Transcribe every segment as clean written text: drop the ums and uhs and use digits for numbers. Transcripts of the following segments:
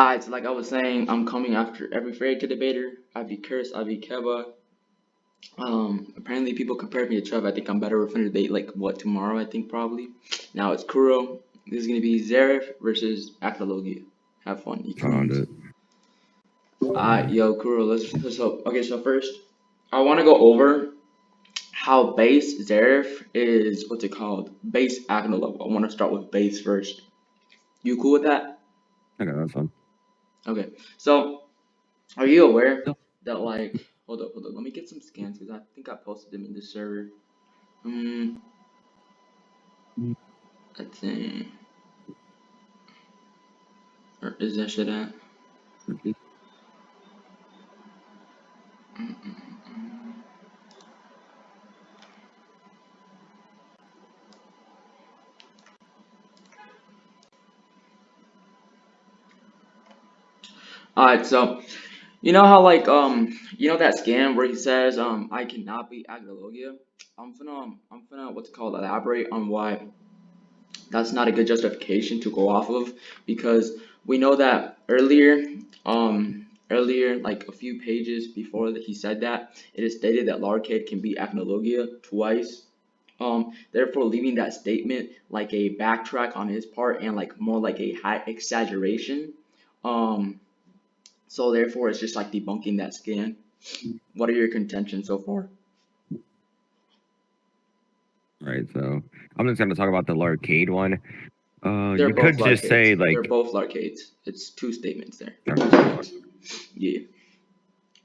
Alright, so like I was saying, I'm coming after every fairy tale debater. I be Curse, I be Keba. Apparently people compare me to Trev. I think I'm better with a debate like what tomorrow, I think probably. Now it's Kuroo. This is gonna be Zeref versus Acnologia. Have fun, you Found coons. it. Alright, yo, Kuroo, let's hope. Okay, so first, I wanna go over how base Zeref is what's it called? Base Acno level. I wanna start with base first. You cool with that? Okay, that's fun. Okay. So are you aware Yep. that like hold up, let me get some scans because I think I posted them in the server. Um let's see. Or is that shit at? Alright, so you know how like you know that scan where he says I cannot be Agnologia? I'm finna what's it called elaborate on why that's not a good justification to go off of because we know that earlier like a few pages before that he said that it is stated that Larcade can be Acnologia twice. Therefore leaving that statement like a backtrack on his part and like more like a high exaggeration. Um, so therefore it's just like debunking that scan. What are your contentions so far? Right, so I'm just gonna talk about the arcade one. They're You both could just Larcades. say They're like, both Larcades. It's two statements there. Two okay, statements. Yeah.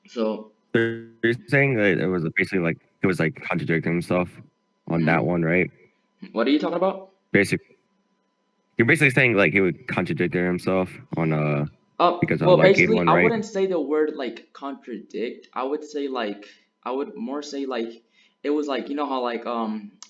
So. they're saying that it was basically like it was like contradicting himself on that Mhm. one, right? What are you talking about? You're basically saying like he would contradict himself on because of Well, the arcade basically, one, I right? wouldn't say the word like contradict. I would say like I would more say like it was like you know how like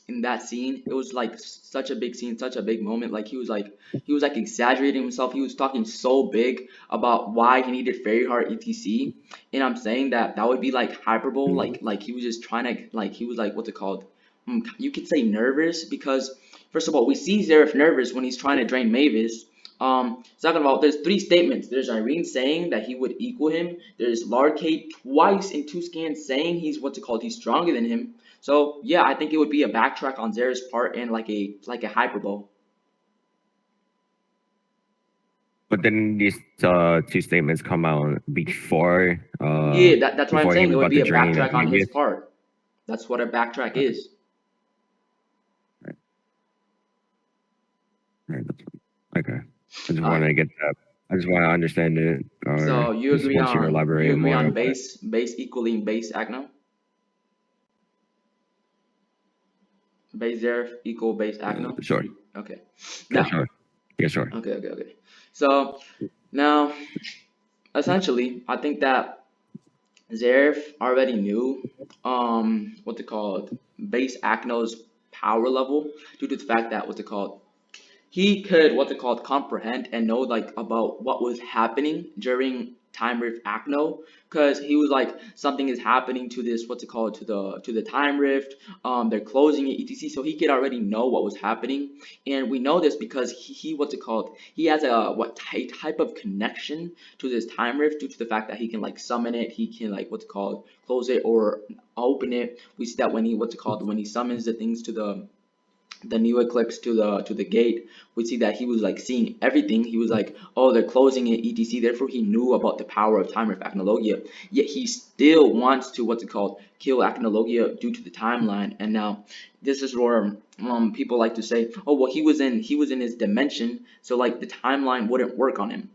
in that scene it was like such a big scene, such a big moment. Like he was like exaggerating himself. He was talking so big about why he needed fairy heart etc. And I'm saying that that would be like hyperbole. Like he was just trying to like he was like what's it called? You could say nervous because first of all we see Zeref nervous when he's trying to drain Mavis. Second of all, there's three statements. There's Irene saying that he would equal him. There's Larcade twice in two scans saying he's what's it called? He's stronger than him. So yeah, I think it would be a backtrack on Zera's part and like a hyperbole. But then these two statements come out Yeah, that's what I'm before he saying. It was would about be to a drain backtrack on his Vegas. part. That's what a backtrack Right, is. right, okay. I just All want right. to get that. I just want to understand it, or So you just agree once you on you elaborate agree more on about it. base equaling base Acno? Base Zeref equal base Acno? Sure. Okay. Okay, Now, sure. Yeah, sure. okay. So now essentially, I think that Zeref already knew what they called base Acno's power level due to the fact that what they called he could what they called comprehend and know like about what was happening during time rift Acno because he was like something is happening to this what's it called to the time rift they're closing it etc so he could already know what was happening and we know this because he what's it called he has a type of connection to this time rift due to the fact that he can like summon it he can like what's it called close it or open it we see that when he what's it called when he summons the things to the new eclipse to the gate we see that he was like seeing everything he was like oh they're closing it etc therefore he knew about the power of time with Acnologia yet he still wants to what's it called kill Acnologia due to the timeline and now this is where people like to say oh well he was in his dimension so like the timeline wouldn't work on him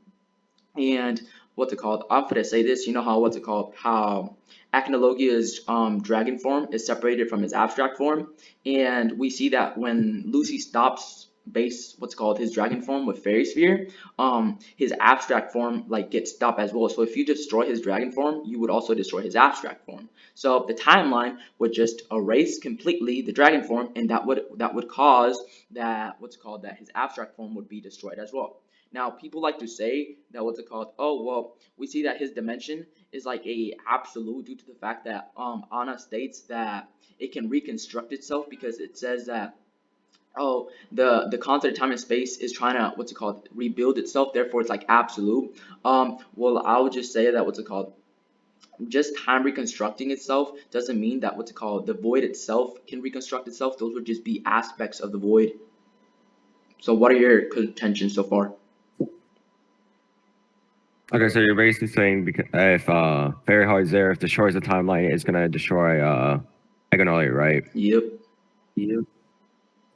and what's it called? I'm gonna say this. You know how what's it called? How Acnologia's dragon form is separated from his abstract form, and we see that when Lucy stops base what's called his dragon form with fairy sphere his abstract form like gets stopped as well so if you destroy his dragon form you would also destroy his abstract form so the timeline would just erase completely the dragon form and that would cause that what's called that his abstract form would be destroyed as well now, people like to say that what's it called? Oh, well, we see that his dimension is like a absolute due to the fact that Anna states that it can reconstruct itself because it says that oh, the concept of time and space is trying to what's it called rebuild itself. Therefore, it's like absolute. Well, I would just say that what's it called just time reconstructing itself doesn't mean that what's it called the void itself can reconstruct itself. Those would just be aspects of the void. So, what are your contentions so far? Okay, so you're basically saying because if very hard Zeref destroys the timeline, it's gonna destroy Acnologia, right? Yep. Yep.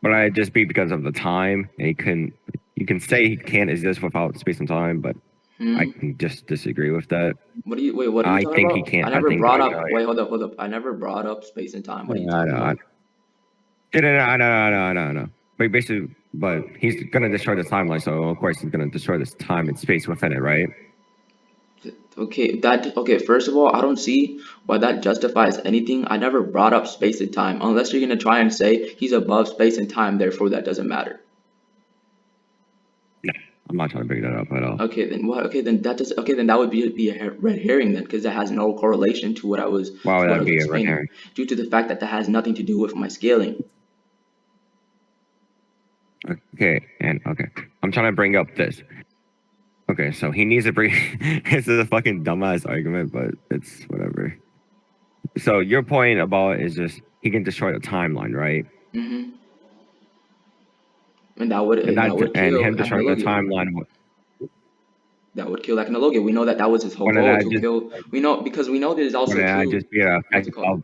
But I just be because of the time. And he couldn't. You can say he can't exist without space and time, but I can just disagree with that. What do you wait? What are you I talking think he about? I can't. I never think brought up. Acnologia. Wait, hold up. I never brought up space and time. What are you I talking know. about? No. But basically, but he's gonna destroy the timeline, so of course he's gonna destroy this time and space within it, right? Okay. First of all, I don't see why that justifies anything. I never brought up space and time, unless you're gonna try and say he's above space and time. Therefore, that doesn't matter. No, I'm not trying to bring that up at all. Okay, then what? Okay, then that does. Okay, then that would be a red herring then, because that has no correlation to what I was Why would that be a red explaining, herring? due to the fact that that has nothing to do with my scaling. Okay, I'm trying to bring up this. Okay, so he needs to bring. This is a fucking dumbass argument, but it's whatever. So your point about it is just he can destroy the timeline, right? Mm-hmm. And And that would and kill him destroying the Acnologia. timeline. That would kill Acnologia. We know that that was his whole Wouldn't goal that to just kill. We know because we know this is also wouldn't that true. just be an What's effect it called? of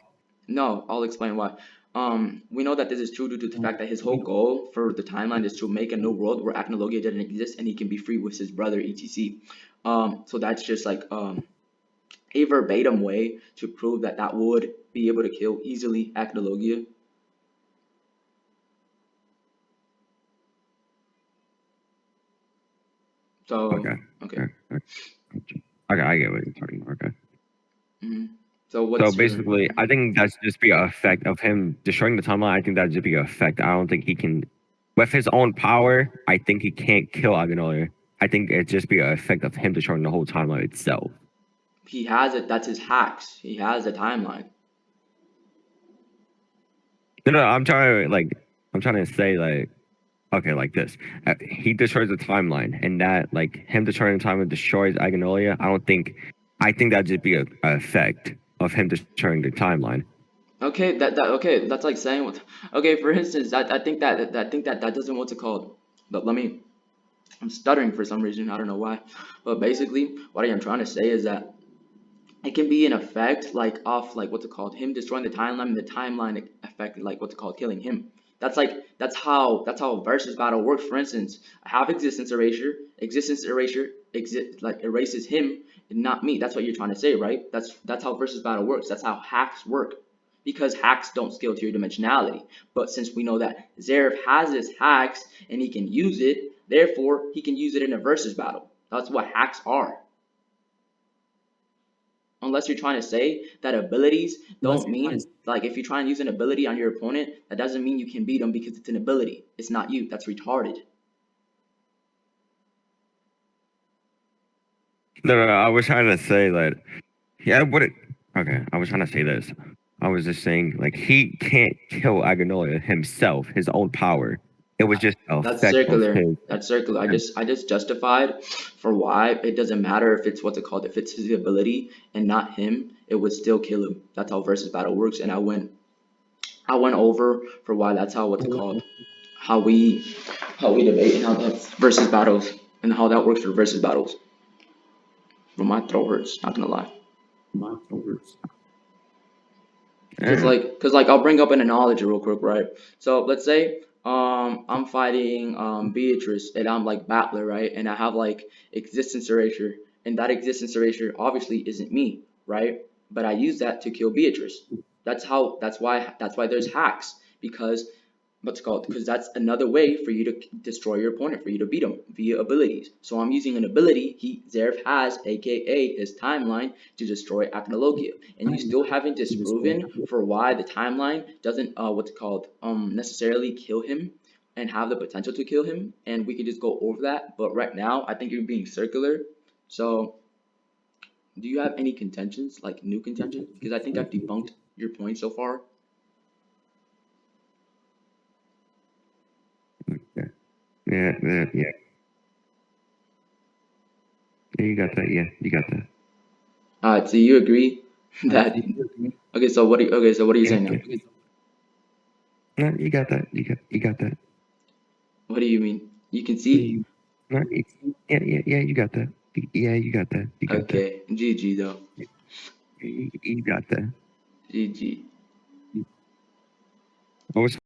No, I'll explain why. We know that this is true due to the fact that his whole goal for the timeline is to make a new world where Acnologia didn't exist and he can be free with his brother, etc. So that's just like a verbatim way to prove that that would be able to kill easily Acnologia. So okay. okay. Okay, I get what you're talking about. Okay. hmm So So what's your basically, I think that's just be an effect of him destroying the timeline. I think that'd just be an effect. I don't think he can, with his own power. I think he can't kill Aganolia. I think it just be an effect of him destroying the whole timeline itself. he has it? That's his hacks. He has a timeline. No, I'm trying to say like, okay, like this. He destroys the timeline, and that like him destroying the timeline destroys Aganolia. I think that'd just be a effect of him destroying the timeline. Okay, okay. That's like saying what. Okay, for instance, I think that doesn't what's it called. But let me. I'm stuttering for some reason. I don't know why. But basically, what I am trying to say is that it can be an effect like off like what's it called him destroying the timeline and the timeline affected like what's it called killing him. That's how versus battle works. For instance, I have existence erasure exist like erases him and not me. That's what you're trying to say, right? That's how versus battle works. That's how hacks work, because hacks don't scale to your dimensionality. But since we know that Zeref has his hacks and he can use it, therefore he can use it in a versus battle. That's what hacks are. Unless you're trying to say that abilities don't mean like if you try and use an ability on your opponent, that doesn't mean you can beat them because it's an ability. It's not you. That's retarded. No, I was trying to say that. Yeah, what? Okay, I was trying to say this. I was just saying like he can't kill Aganolia himself, his own power. It was just an That's effect of circular. his. That's circular. I just justified for why it doesn't matter if it's what's it called. If it's his ability and not him, it would still kill him. That's how versus battle works. And I went over for why that's how what's it called. How we debate and how that's versus battles and how that works for versus battles. But my throat hurts. Not gonna lie. Yeah. Cause like I'll bring up an analogy real quick, right? So let's say I'm fighting Beatrice and I'm like battler, right? And I have like existence erasure, and that existence erasure obviously isn't me, right? But I use that to kill Beatrice. That's why there's hacks, because what's it called, because that's another way for you to destroy your opponent, for you to beat him via abilities. So I'm using an ability Zeref has, aka his timeline, to destroy Acnologia, and you still haven't disproven for why the timeline doesn't what's it called necessarily kill him and have the potential to kill him, and we could just go over that. But right now, I think you're being circular. So, do you have any contentions, like new contentions? Because I think I've debunked your point so far. Yeah, yeah, yeah. Yeah, you got that. Yeah, you got that. All right, so you agree that okay? So what? So what are you Yeah, saying now? yeah. No, you got that. You got that. What do you mean? You can see? No, yeah, yeah, yeah. You got that. Yeah, you got that. You got that. Okay, GG though. You got that. GG. What was